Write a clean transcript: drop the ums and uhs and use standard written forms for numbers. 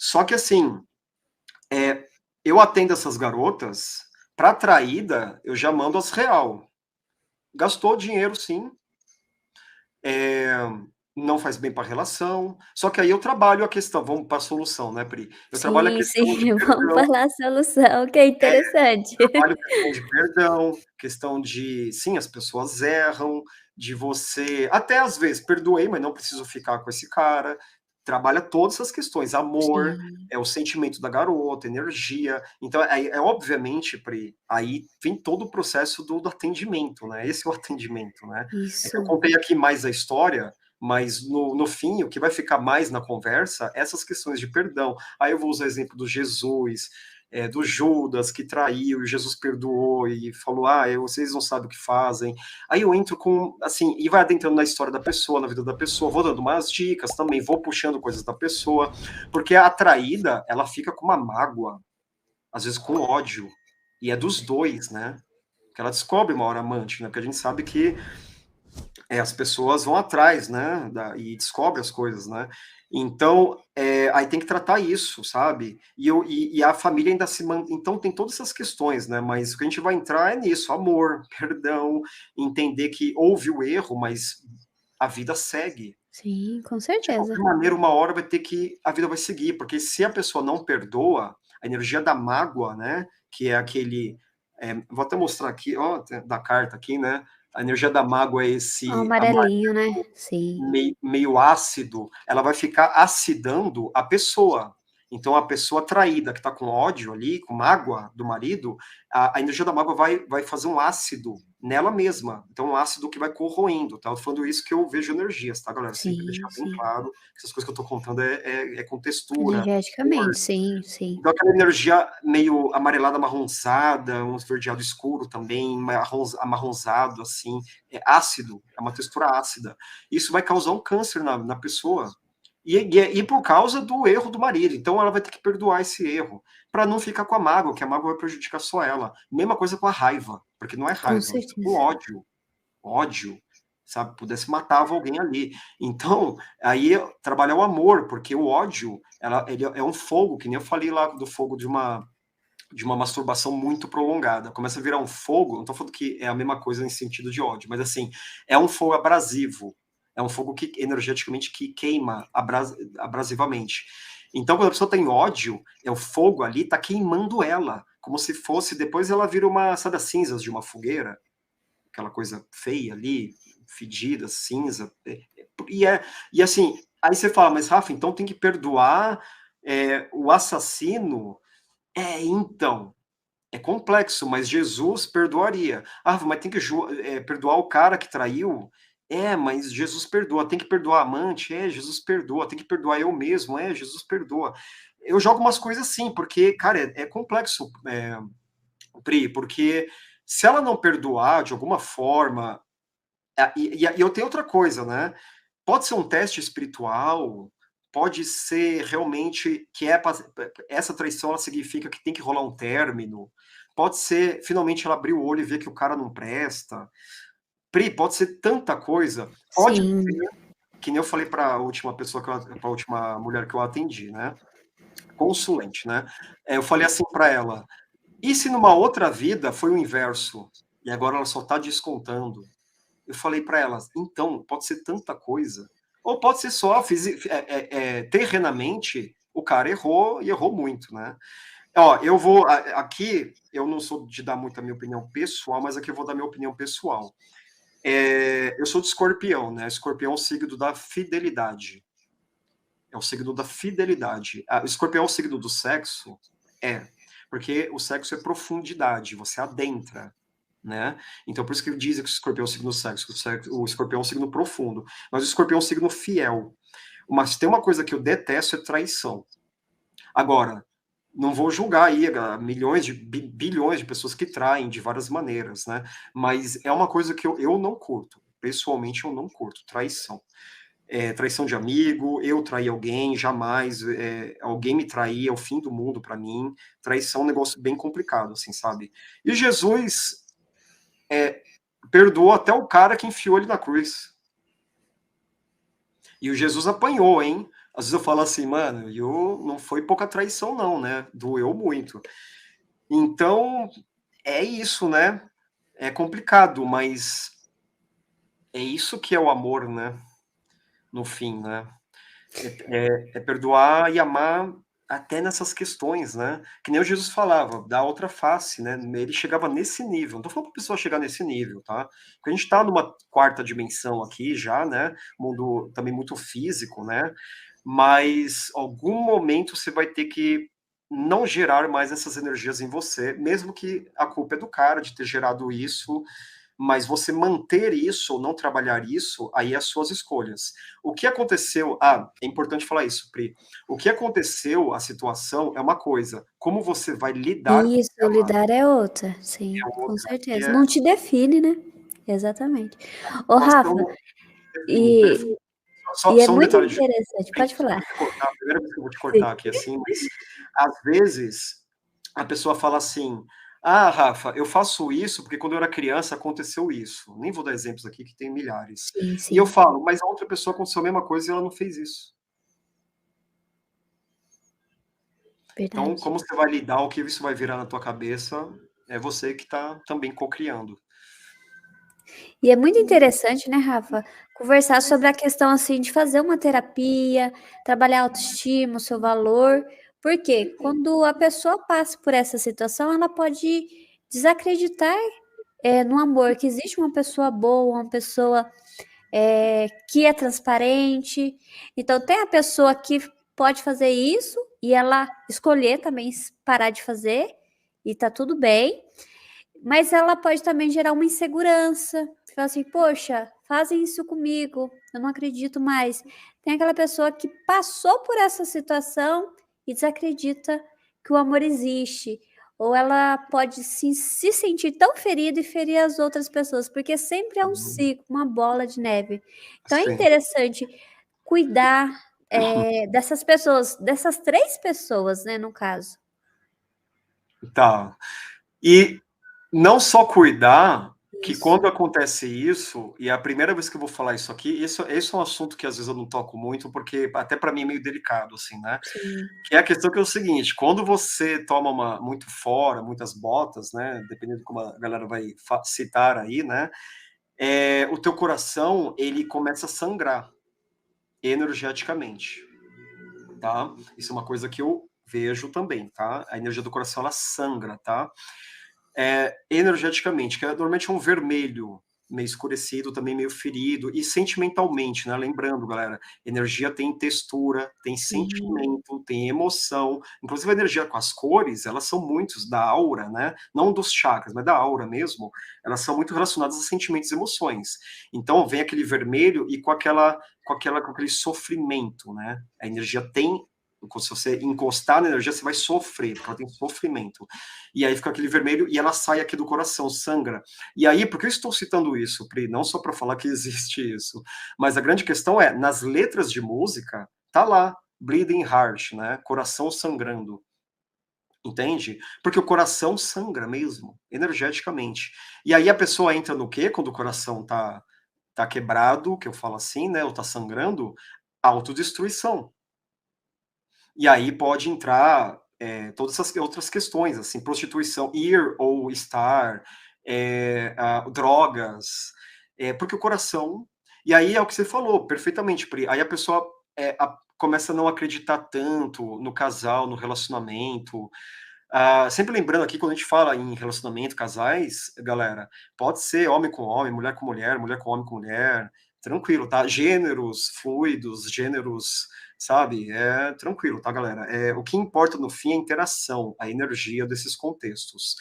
Só que assim, eu atendo essas garotas, para traída, eu já mando as real. Gastou dinheiro, sim. Não faz bem para a relação. Só que aí eu trabalho a questão, vamos para a solução, né, Pri? Eu trabalho a Sim, questão de sim, vamos perdão, falar a solução, que é interessante. trabalho a questão de perdão, questão de, sim, as pessoas erram, de você, até às vezes, perdoei, mas não preciso ficar com esse cara. Trabalha todas essas questões, amor, Sim, é o sentimento da garota, energia. Então, obviamente, Pri, aí vem todo o processo do atendimento, né? Esse é o atendimento, né? É que eu isso. contei aqui mais a história, mas no fim, o que vai ficar mais na conversa, essas questões de perdão. Aí eu vou usar o exemplo do Jesus, do Judas que traiu, e Jesus perdoou e falou: vocês não sabem o que fazem. Aí eu entro com, assim, e vai adentrando na história da pessoa, na vida da pessoa, vou dando umas dicas também, vou puxando coisas da pessoa, porque a traída, ela fica com uma mágoa, às vezes com ódio, e é dos dois, né? Que ela descobre uma hora amante, né? Porque a gente sabe que as pessoas vão atrás, né? E descobrem as coisas, né? Então, aí tem que tratar isso, sabe? E a família ainda se mantém. Então, tem todas essas questões, né? Mas o que a gente vai entrar é nisso: amor, perdão, entender que houve o erro, mas a vida segue. Sim, com De qualquer certeza. maneira, uma hora vai ter que. A vida vai seguir, porque se a pessoa não perdoa, a energia da mágoa, né? Que é aquele. Vou até mostrar aqui, ó, da carta aqui, né? A energia da mágoa é O esse amarelinho, né? Sim. meio ácido, ela vai ficar acidando a pessoa. Então, a pessoa traída, que está com ódio ali, com mágoa do marido, a energia da mágoa vai fazer um ácido nela mesma. Então, um ácido que vai corroendo, tá? Eu tô falando isso que eu vejo energias, tá, galera? Sempre Sim, deixar bem sim. claro que essas coisas que eu tô contando é com textura, cor. Energeticamente, sim, sim. Então, aquela energia meio amarelada, amarronzada, um esverdeado escuro também, amarronzado, assim, é ácido, é uma textura ácida. Isso vai causar um câncer na pessoa. E por causa do erro do marido. Então, ela vai ter que perdoar esse erro, para não ficar com a mágoa, que a mágoa vai prejudicar só ela. Mesma coisa com a raiva, porque não é Com raiva, é com certeza. ódio. Ódio, sabe? Pudesse matava alguém ali. Então, aí trabalhar o amor, porque o ódio, ele é um fogo, que nem eu falei lá do fogo de uma masturbação muito prolongada. Começa a virar um fogo, não estou falando que é a mesma coisa em sentido de ódio, mas assim, é um fogo abrasivo. É um fogo que energeticamente que queima abrasivamente. Então, quando a pessoa tem ódio, o fogo ali está queimando ela, como se fosse, depois ela vira uma, sabe, as cinzas de uma fogueira, aquela coisa feia ali, fedida, cinza. E, e assim, aí você fala, mas Rafa, então tem que perdoar o assassino? Então, é complexo, mas Jesus perdoaria. Mas tem que perdoar o cara que traiu? Mas Jesus perdoa. Tem que perdoar a amante? Jesus perdoa. Tem que perdoar eu mesmo? Jesus perdoa. Eu jogo umas coisas assim, porque, cara, é complexo, Pri, porque se ela não perdoar de alguma forma, e eu tenho outra coisa, né? Pode ser um teste espiritual, pode ser realmente que essa traição ela significa que tem que rolar um término, pode ser finalmente ela abrir o olho e ver que o cara não presta. Pri, pode ser tanta coisa. Pode Sim, ser, que nem eu falei para a última pessoa, para a última mulher que eu atendi, né? Consulente, né? Eu falei assim para ela: e se numa outra vida foi o inverso? E agora ela só está descontando. Eu falei para elas, então, pode ser tanta coisa. Ou pode ser só, terrenamente, o cara errou e errou muito, né? Ó, eu vou, aqui, eu não sou de dar muito a minha opinião pessoal, mas aqui eu vou dar minha opinião pessoal. Eu sou de escorpião, né? Escorpião é o signo da fidelidade. É o signo da fidelidade. O escorpião é o signo do sexo? É. Porque o sexo é profundidade, você adentra, né? Então, por isso que dizem que o escorpião é um signo sexo, o escorpião é um signo profundo. Mas o escorpião é um signo fiel. Mas tem uma coisa que eu detesto, é traição. Agora, não vou julgar aí milhões de bilhões de pessoas que traem de várias maneiras, né? Mas é uma coisa que eu não curto. Pessoalmente, eu não curto traição. Traição de amigo, eu trair alguém, jamais. Alguém me trair é o fim do mundo para mim. Traição é um negócio bem complicado, assim, sabe? E Jesus perdoou até o cara que enfiou ele na cruz. E o Jesus apanhou, hein? Às vezes eu falo assim, mano, eu não foi pouca traição não, né? Doeu muito. Então, é isso, né? É complicado, mas é isso que é o amor, né? No fim, né? É perdoar e amar até nessas questões, né? Que nem o Jesus falava, da outra face, né? Ele chegava nesse nível. Não tô falando pra pessoa chegar nesse nível, tá? Porque a gente tá numa quarta dimensão aqui já, né? Mundo também muito físico, né? Mas algum momento você vai ter que não gerar mais essas energias em você, mesmo que a culpa é do cara de ter gerado isso, mas você manter isso ou não trabalhar isso, aí é as suas escolhas. O que aconteceu, é importante falar isso, Pri. O que aconteceu, a situação é uma coisa, como você vai lidar com Isso, lidar é outra, é sim, com outra, que certeza. é Não te define, né. Exatamente. Ô situação Rafa, define, e perfeito. Só é só um muito detalhe de interessante, pode falar. desculpa te cortar, a primeira vez que eu vou te Sim. cortar aqui assim, mas às vezes a pessoa fala assim: "Ah, Rafa, eu faço isso porque quando eu era criança aconteceu isso". Nem vou dar exemplos aqui que tem milhares. Sim, E eu sim, falo: "Mas a outra pessoa aconteceu a mesma coisa e ela não fez isso". Então, verdade. como você vai lidar, o que isso vai virar na tua cabeça, é você que está também cocriando. E é muito interessante, né, Rafa, conversar sobre a questão, assim, de fazer uma terapia, trabalhar a autoestima, o seu valor, porque quando a pessoa passa por essa situação, ela pode desacreditar, no amor, que existe uma pessoa boa, uma pessoa, que é transparente. Então tem a pessoa que pode fazer isso e ela escolher também parar de fazer, e tá tudo bem. Mas ela pode também gerar uma insegurança, falar assim: "Poxa, fazem isso comigo, eu não acredito mais". Tem aquela pessoa que passou por essa situação e desacredita que o amor existe, ou ela pode se sentir tão ferida e ferir as outras pessoas, porque sempre é um Uhum. ciclo, uma bola de neve. Então é Sim. interessante cuidar, dessas pessoas, dessas 3 pessoas, né, no caso. Tá. E não só cuidar, que Isso, quando acontece isso, e é a primeira vez que eu vou falar isso aqui, esse é um assunto que às vezes eu não toco muito, porque até para mim é meio delicado, assim, né? sim. Que é a questão que é o seguinte, quando você toma muito fora, muitas botas, né? Dependendo de como a galera vai citar aí, né? O teu coração, ele começa a sangrar energeticamente, tá? Isso é uma coisa que eu vejo também, tá? A energia do coração, ela sangra, tá? Energeticamente, que é normalmente um vermelho meio escurecido, também meio ferido, e sentimentalmente, né? Lembrando, galera, energia tem textura, tem Sim, sentimento, tem emoção. Inclusive, a energia com as cores, elas são muitos da aura, né? Não dos chakras, mas da aura mesmo. Elas são muito relacionadas a sentimentos e emoções. Então, vem aquele vermelho e com aquele sofrimento, né? A energia tem. Se você encostar na energia, você vai sofrer, porque ela tem sofrimento. E aí fica aquele vermelho e ela sai aqui do coração, sangra. E aí, por que eu estou citando isso, Pri? Não só para falar que existe isso, mas a grande questão é, nas letras de música, tá lá, bleeding heart, né? Coração sangrando. Entende? Porque o coração sangra mesmo, energeticamente. E aí a pessoa entra no quê? Quando o coração tá quebrado, que eu falo assim, né? Ou tá sangrando, autodestruição. E aí pode entrar todas essas outras questões, assim, prostituição, ir ou estar, drogas, porque o coração. E aí é o que você falou perfeitamente, Pri. Aí a pessoa começa a não acreditar tanto no casal, no relacionamento. Sempre lembrando aqui, quando a gente fala em relacionamento, casais, galera, pode ser homem com homem, mulher com mulher, mulher com homem com mulher, tranquilo, tá? Gêneros fluidos, gêneros, sabe? É tranquilo, tá, galera? O que importa no fim é a interação, a energia desses contextos.